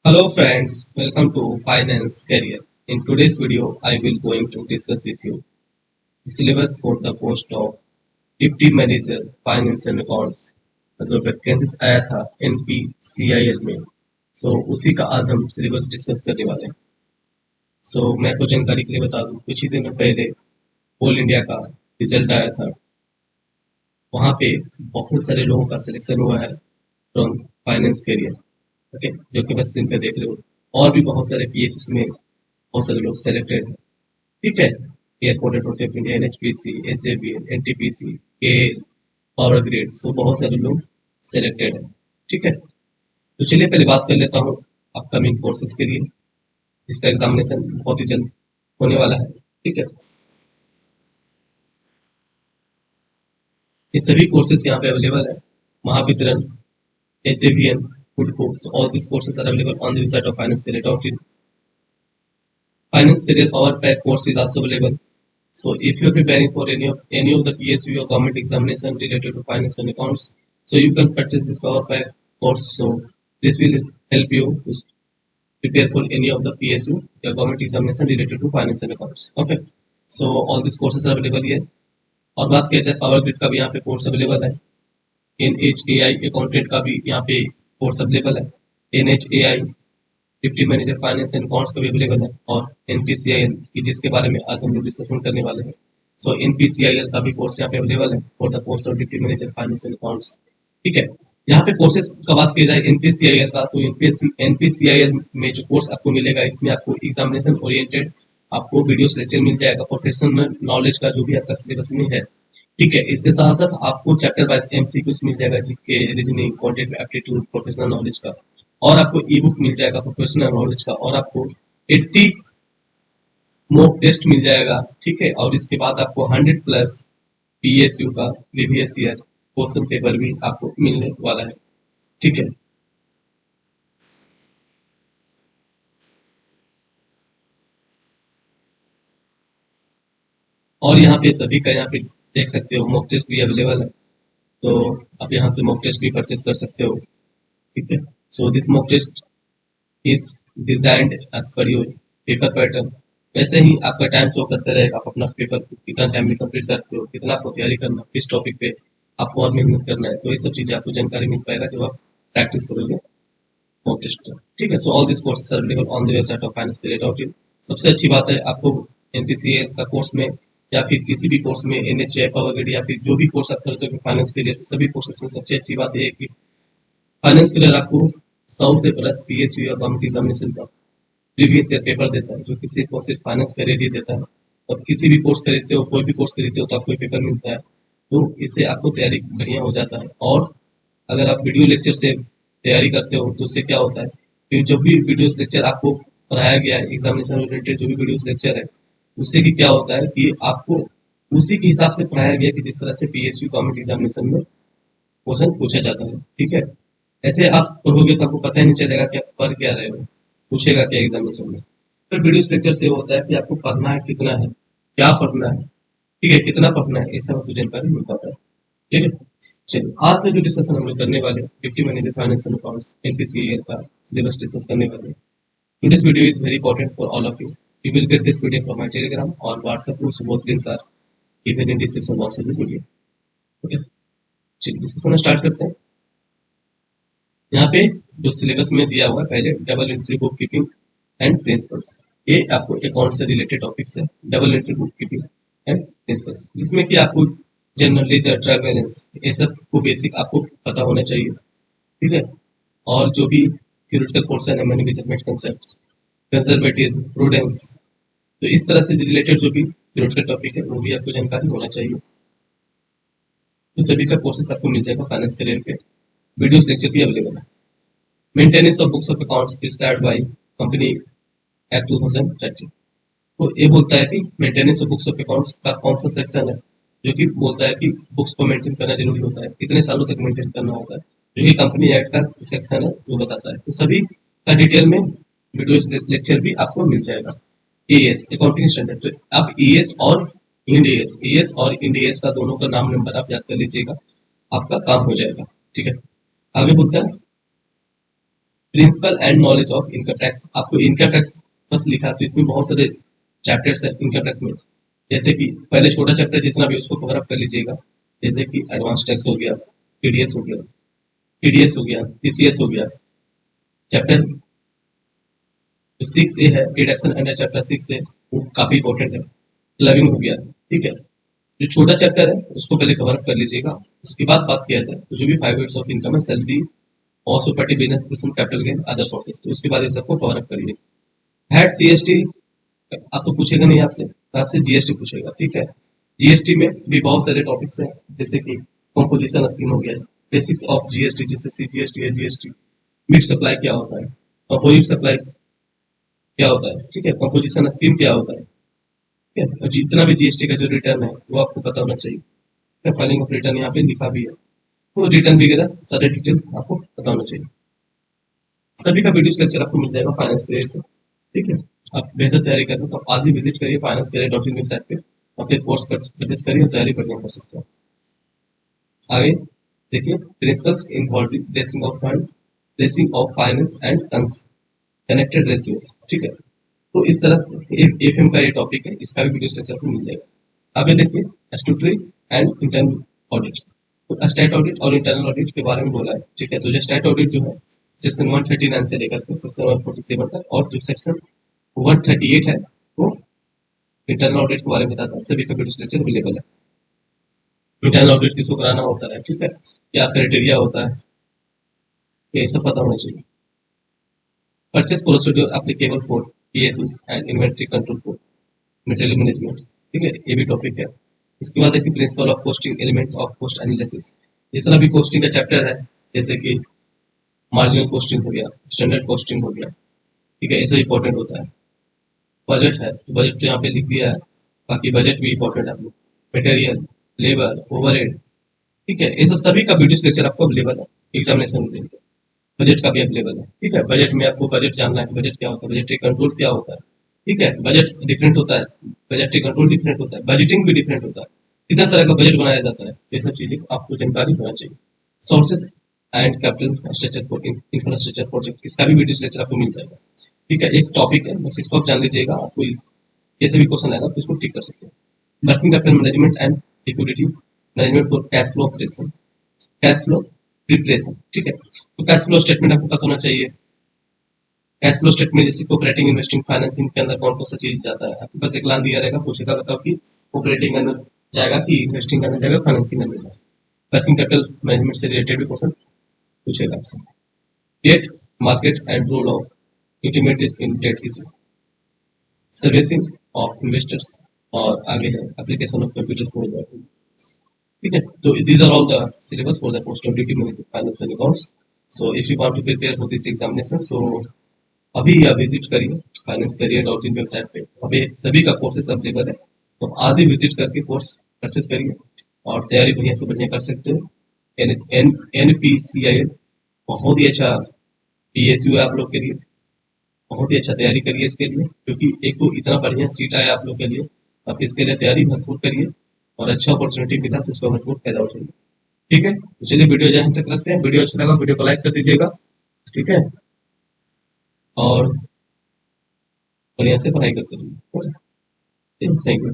Hello friends, welcome to Finance Career. In today's video, I will going to discuss with you the syllabus for the post of deputy manager finance and accounts जो vacancies आया था NPCIL में। उसी का आज हम syllabus discuss करने वाले हैं। मैं आपको जानकारी के लिए बता दूं, कुछ ही दिन पहले ऑल इंडिया का रिजल्ट आया था। वहाँ पे बहुत सारे लोगों का सिलेक्शन हुआ है फ्रॉम फाइनेंस करियर। ओके, जो कि बस स्क्रीन पे देख रहे हो। और भी बहुत सारे पीएस में बहुत सारे लोग सेलेक्टेड हैं। ठीक है, airport authority of India, NHPC, HAPL, NTPC, GAIL, power grid, बहुत सारे लोग सेलेक्टेड हैं। ठीक है, तो चलिए पहले बात कर लेता हूँ अपकमिंग कोर्सेज के लिए। इसका एग्जामिनेशन बहुत ही जल्द होने वाला है। ठीक है, ये सभी कोर्सेज यहाँ पे अवेलेबल है। Mahavitaran, HJVN, food course, all this courses are available on the website of financecareer.in. Finance Career Power Pack course is also available. So if you are preparing for any of the PSU or government examination related to finance and accounts, so you can purchase this Power Pack course. So this will help you to prepare for any of the PSU or government examination related to finance and accounts. Okay. So all these courses are available here. और बात किया जाए power grid का भी यहाँ पे course available है। NHAI accountant का भी यहाँ पे कोर्स अवेलेबल है। NHAI deputy manager finance and accounts का भी अवेलेबल है। और NPCIL की जिसके बारे में आज हम लोग डिस्कशन करने वाले हैं। NPCIL का भी कोर्स यहाँ पे अवेलेबल है for the post of deputy manager finance and accounts. ठीक है, यहाँ पे कोर्सेज का बात की जाए NPCIL का, तो NPCIL में जो कोर्स आपको मिलेगा, इसमें आपको एग्जामिनेशन ओरिएंटेड आपको वीडियोस लेक्चर मिल जाएगा। प्रोफेशनल नॉलेज का जो भी आपका सिलेबस में है। ठीक है, इसके साथ साथ आपको चैप्टर वाइज MCQs मिल जाएगा, GK, reasoning, quantitative aptitude, professional knowledge का। और आपको ई बुक मिल जाएगा प्रोफेशनल नॉलेज का। और आपको 80 मॉक टेस्ट मिल जाएगा। ठीक है, और इसके बाद आपको 100 प्लस PSU का प्रीवियस ईयर क्वेश्चन पेपर भी आपको मिलने वाला है। ठीक है, और यहाँ पे सभी का यहाँ पे देख सकते हो मॉक टेस्ट भी अवेलेबल है। तो आप यहाँ से मॉक टेस्ट भी परचेस कर सकते हो। ठीक है, this mock test is designed as per your paper pattern. वैसे ही आपका टाइम शो करते रहेगा, आप अपना पेपर कितना टाइम में कंप्लीट करते हो, कितना आपको तैयारी करना, किस टॉपिक पे आपको और मेहनत करना है। तो ये सब चीजें आपको जानकारी मिल पाएगा जब आप प्रैक्टिस करोगे मॉक टेस्ट का। ठीक है, all this courses are available on the website of finance.in. सबसे अच्छी बात है, आपको NPCA का कोर्स में या फिर किसी भी कोर्स में NHA वगैरह या फिर जो भी कोर्स आप करते हो फाइनेंस के लिए, सभी कोर्सेस में सबसे अच्छी बात यह है कि फाइनेंस के लिए आपको 100 से प्लस PSU और गवर्नमेंट एग्जामिनेशन का प्रीवियस ईयर पेपर देता है, जो किसी को सिर्फ फाइनेंस करियर ही देता है। और किसी भी कोर्स खरीदते हो, कोई भी कोर्स खरीदते हो, तो आपको पेपर मिलता है। तो इससे आपको तैयारी बढ़िया हो जाता है। और अगर आप वीडियो लेक्चर से तैयारी करते हो, तो उससे क्या होता है कि जो भी वीडियो लेक्चर आपको पढ़ाया गया है, एग्जामिनेशन रिलेटेड जो भी वीडियो लेक्चर है, उससे कि क्या होता है कि आपको उसी के हिसाब से पढ़ाया गया कि जिस तरह से PSU गवर्नमेंट एग्जामिनेशन में क्वेश्चन पूछा जाता है। ठीक है, ऐसे आप पढ़ोगे तो आपको पता ही नहीं चलेगा कि आप पढ़ क्या रहे हो, पूछेगा क्या एग्जामिनेशन में। फिर वीडियो लेक्चर से होता है कि आपको पढ़ना है कितना है, क्या पढ़ना है। ठीक है, कितना पढ़ना है, इस सब आपको जानकारी मिल पाता है। ठीक है, चलिए आज का जो डिस्कशन हम लोग करने वाले हैं, deputy manager financial accounts NPCA का सिलेबस डिस्कस करने वाले हैं। Today's video is very important for all of you. You will get this video from my Telegram or WhatsApp group. So both links are given in description box of this video. Okay, चलिए discussion start करते हैं। यहाँ पे जो syllabus में दिया हुआ है, पहले double entry book keeping and principles. ये आपको अकाउंट से रिलेटेड टॉपिक्स है, double entry book keeping and principles, जिसमें कि आपको जनरल लेजर, ट्रायल बैलेंस, ये सब को बेसिक आपको पता होना चाहिए। ठीक है, और जो भी थ्योरेटिकल पोर्शन है, money measurement concepts, conservative, prudence, तो इस तरह से रिलेटेड जो भी थ्योरेटिकल टॉपिक है, वो भी आपको जानकारी होना चाहिए। तो सभी का कोर्सेस आपको मिल जाएगा फाइनेंस करियर पे। वीडियोस लेक्चर भी अवेलेबल है। Maintenance of books of accounts prescribed by company act 2013। तो ये बोलता है कि maintenance of books of accounts का कौन सा सेक्शन है, जो कि बोलता है कि बुक्स को मेंटेन करना जरूरी होता है, कितने सालों तक मेंटेन करना होता है, जो कि कंपनी एक्ट का सेक्शन है वो बताता है। तो सभी का डिटेल में वीडियो लेक्चर भी आपको मिल जाएगा। AS अकाउंटिंग स्टैंडर्ड, तो आप ES और इंड और इंड का दोनों का नाम नंबर आप याद कर लीजिएगा, आपका काम हो जाएगा। ठीक है, आगे बोलता है principle and knowledge of income tax, आपको इनकम टैक्स बस लिखा तो इसमें बहुत सारे चैप्टर्स है इनकम टैक्स में। जैसे कि पहले छोटा चैप्टर जितना भी उसको कवर अप कर लीजिएगा, जैसे कि एडवांस टैक्स हो गया, टीडीएस हो गया, टीडीएस हो गया, टीसीएस हो गया। चैप्टर जो 6A है, डिडक्शन अंडर चैप्टर 6 है, वो काफी इंपॉर्टेंट है। क्लबिंग हो गया, ठीक है। जो छोटा चैप्टर है उसको पहले कवर अप कर लीजिएगा। उसके बाद बात किया जाए तो जो भी 5 ऑफ इनकम है, सैलरी और property business capital gain other sources, तो उसके बाद ये सबको कवर अप करिए। हैड सीएसटी, आप तो पूछेगा नहीं आपसे, तो आपसे जीएसटी पूछेगा, ठीक है। जीएसटी में भी बहुत सारे टॉपिक्स हैं, जैसे कि कंपोजिशन स्कीम हो गया, बेसिक्स ऑफ जीएसटी, जैसे सीजीएसटी है, जीएसटी, मिड सप्लाई क्या होता है, कंपोजिट सप्लाई क्या होता है, ठीक है, कंपोजिशन स्कीम क्या होता है, ठीक है। और जितना भी जीएसटी का जो रिटर्न है वो आपको पता होना चाहिए। फाइलिंग ऑफ रिटर्न यहाँ पे लिखा भी है, तो रिटर्न वगैरह सारे डिटेल आपको पता होना चाहिए। सभी का वीडियो लेक्चर आपको मिल जाएगा फाइनेंस करियर पे, ठीक है। आप बेहतर तैयारी करना तो आज ही विजिट करिए finance career dot in website पे, अपने कोर्स परचेस करिए और तैयारी बढ़िया कर सकते हो। आगे देखिए, principles involve placing of fund, placing of finance and connected ratios, ठीक है। तो इस तरह एफएम का ये टॉपिक है, इसका भी वीडियो लेक्चर आपको मिल जाएगा। आगे देखिए स्टैट्यूटरी एंड इंटरनल ऑडिट, तो स्टैट ऑडिट और इंटरनल ऑडिट के बारे में बोला है, ठीक है। तो जो स्टैट ऑडिट जो है सेक्शन 139 से लेकर के सेक्शन 147 तक, और जो सेक्शन 138 है वो इंटरनल ऑडिट के बारे में बताता है। सभी का वीडियो लेक्चर अवेलेबल है। इंटरनल ऑडिट किसको कराना होता है, ठीक है, क्या क्राइटेरिया होता है, ये सब पता होना चाहिए। Purchase procedure applicable for PSUs and inventory control for material management, ठीक है, ये भी टॉपिक है। इसके बाद देखिए principle of costing, element of cost analysis, जितना भी कॉस्टिंग का चैप्टर है, जैसे कि मार्जिनल कॉस्टिंग हो गया, स्टैंडर्ड कॉस्टिंग हो गया, ठीक है, ये सब इंपॉर्टेंट होता है। बजट है तो बजट तो यहाँ पे लिख दिया है, बाकी बजट भी इंपॉर्टेंट है। मटेरियल, लेबर, ओवरहेड, ठीक है, ये सब सभी का वीडियो लेक्चर आपको अवेलेबल है एग्जामिनेशन में। बजट का भी अवेलेबल है, ठीक है। बजट में आपको बजट जानना है कि बजट क्या होता है, बजटरी कंट्रोल क्या होता है, ठीक है। बजट डिफरेंट होता है, बजटरी कंट्रोल डिफरेंट होता है, बजटिंग भी डिफरेंट होता है, कितना तरह का बजट बनाया जाता है, ये सब चीजें आपको जानकारी होना चाहिए। Sources and capital structure for infrastructure project, इसका भी वीडियो लेक्चर आपको मिल जाएगा, ठीक है। एक टॉपिक है, बस इसको आप जान लीजिएगा, आपको कैसे भी क्वेश्चन आएगा तो इसको टिक कर सकते हैं। Working capital management and liquidity management for cash flow operation, cash flow preparation, ठीक है। तो कैश फ्लो स्टेटमेंट आपको पता होना चाहिए। कैश फ्लो स्टेटमेंट जैसे ऑपरेटिंग, इन्वेस्टिंग, फाइनेंसिंग के अंदर कौन कौन सा चीज जाता है, आपके पास एक लाइन दिया रहेगा, पूछेगा बताओ कि ऑपरेटिंग के अंदर जाएगा कि इन्वेस्टिंग के अंदर जाएगा, फाइनेंसिंग के अंदर जाएगा। वर्किंग कैपिटल मैनेजमेंट से रिलेटेड भी क्वेश्चन पूछेगा आपसे। Debt market and role of intermediate in debt issue, servicing of investors, और आगे है एप्लीकेशन ऑफ कंप्यूटर फॉर, ठीक है। तो these are all the syllabus for the post of duty management finance and accounts. So if you want to prepare for this examination, so अभी आप visit करिए finance career dot in website पे, अभी सभी का कोर्सेस अवेलेबल है, तो आज ही विजिट करके कोर्स परचेस करिए और तैयारी बढ़िया से बढ़िया कर सकते हो। NPCIL बहुत ही अच्छा पीएसयू है आप लोग के लिए, बहुत ही अच्छा तैयारी करिए इसके लिए, क्योंकि एक तो इतना बढ़िया सीट आया आप लोग के लिए, आप इसके लिए तैयारी भरपूर करिए और अच्छा अपॉर्चुनिटी मिला तो इसका भरपूर फायदा उठाइए, ठीक है। तो चलिए वीडियो यहाँ तक रखते हैं, वीडियो अच्छा लगा वीडियो को लाइक कर दीजिएगा, ठीक है, और बढ़िया से पढ़ाई करते रहिए, थैंक यू।